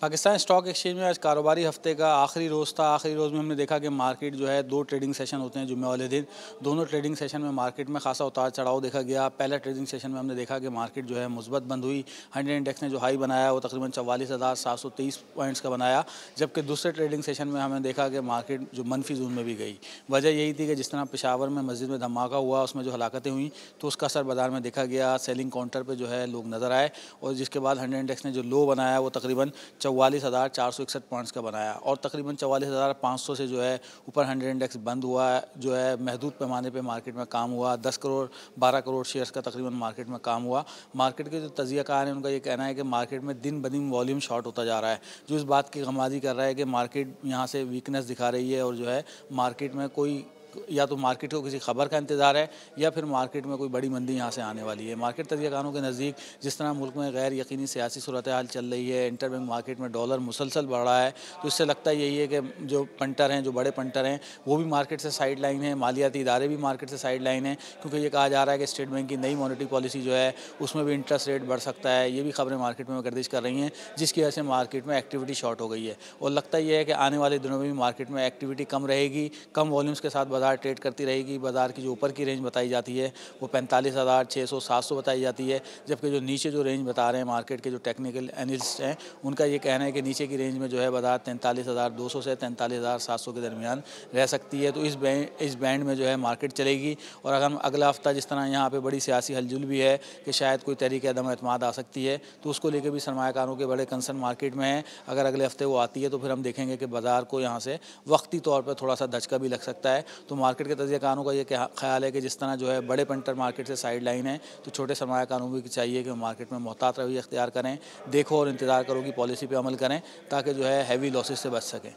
Pakistan stock exchange में आज कारोबारी हफ्ते का आखिरी रोज़ था। आखिरी रोज़ में हमने देखा कि मार्केट जो है 2 ट्रेडिंग सेशन होते हैं जुम्मे वाले दिन। दोनों ट्रेडिंग सेशन में मार्केट में खासा उतार चढ़ाव देखा गया। पहला ट्रेडिंग सेशन में हमने देखा कि मार्केट जो है मुस्बत बंद हुई। 100 इंडेक्स ने जो हाई बनाया वो तकरीबन 44,723 पॉइंट्स का बनाया, जबकि दूसरे ट्रेडिंग सेशन में हमें देखा कि मार्केट जो मनफी जोन में भी गई। वजह यही थी कि जिस तरह पेशावर में मस्जिद में धमाका हुआ, उसमें जो हलाकतें हुई तो उसका असर बाजार में देखा गया। सेलिंग काउंटर पर जो है लोग नज़र आए और जिसके बाद 100 इंडेक्स ने जो लो बनाया वो तकरीबन 44,461 पॉइंट्स का बनाया और तकरीबन 44,500 से जो है ऊपर 100 इंडेक्स बंद हुआ जो है महदूद पैमाने पे मार्केट में काम हुआ। 10 करोड़ 12 करोड़ शेयर्स का तकरीबन मार्केट में काम हुआ। मार्केट के जो तज्ज़ियाकार हैं उनका ये कहना है कि मार्केट में दिन ब दिन वॉल्यूम शॉर्ट होता जा रहा है, जो इस बात की गमाज़ी कर रहा है कि मार्केट यहाँ से वीकनेस दिखा रही है और जो है मार्केट में कोई या तो मार्केट को किसी खबर का इंतज़ार है या फिर मार्केट में कोई बड़ी मंदी यहाँ से आने वाली है। मार्केट तज्ज़ियाकारों के नज़दीक जिस तरह मुल्क में गैर यकीनी सियासी सूरत हाल चल रही है, इंटर बैंक मार्केट में डॉलर मुसलसल बढ़ रहा है, तो इससे लगता यही है कि जो पंटर हैं, जो बड़े पंटर हैं, वो भी मार्केट से साइड लाइन है। मालियाती इदारे भी मार्केट से साइड लाइन है, क्योंकि ये कहा जा रहा है कि स्टेट बैंक की नई मॉनेटरी पॉलिसी जो है उसमें भी इंटरेस्ट रेट बढ़ सकता है। ये भी खबरें मार्केट में गर्दिश कर रही हैं, जिसकी वजह से मार्केट में एक्टिविटी शॉर्ट हो गई है और लगता यह है कि आने वाले दिनों में भी मार्केट में एक्टिविटी कम रहेगी। कम वॉल्यूम्स के साथ बाजार ट्रेड करती रहेगी। बाजार की जो ऊपर की रेंज बताई जाती है वो 45,600 700 बताई जाती है, जबकि जो नीचे जो रेंज बता रहे हैं मार्केट के जो टेक्निकल एनालिस्ट हैं उनका ये कहना है कि नीचे की रेंज में जो है बाजार 43,200 से 43,700 के दरमियान रह सकती है। तो इस बैंड में जो है मार्केट चलेगी और अगर हम अगला हफ्ता जिस तरह यहाँ पे बड़ी सियासी हलचल भी है कि शायद कोई तहरीक अदम एतमाद आ सकती है, तो उसको लेकर भी सरमायाकारों के बड़े कंसर्न मार्केट में है। अगर अगले हफ्ते वो आती है तो फिर हम देखेंगे कि बाजार को यहाँ से वक्ती तौर पर थोड़ा सा धचका भी लग सकता है। तो मार्केट के तज्ज़ियाकारों का ये ख्याल है कि जिस तरह जो है बड़े पंटर मार्केट से साइड लाइन है, तो छोटे सरमायाकारों भी चाहिए कि मार्केट में मोहतात रवैया अख्तियार करें, देखो और इंतज़ार करो कि पॉलिसी पे अमल करें ताकि जो है हैवी लॉसेस से बच सकें।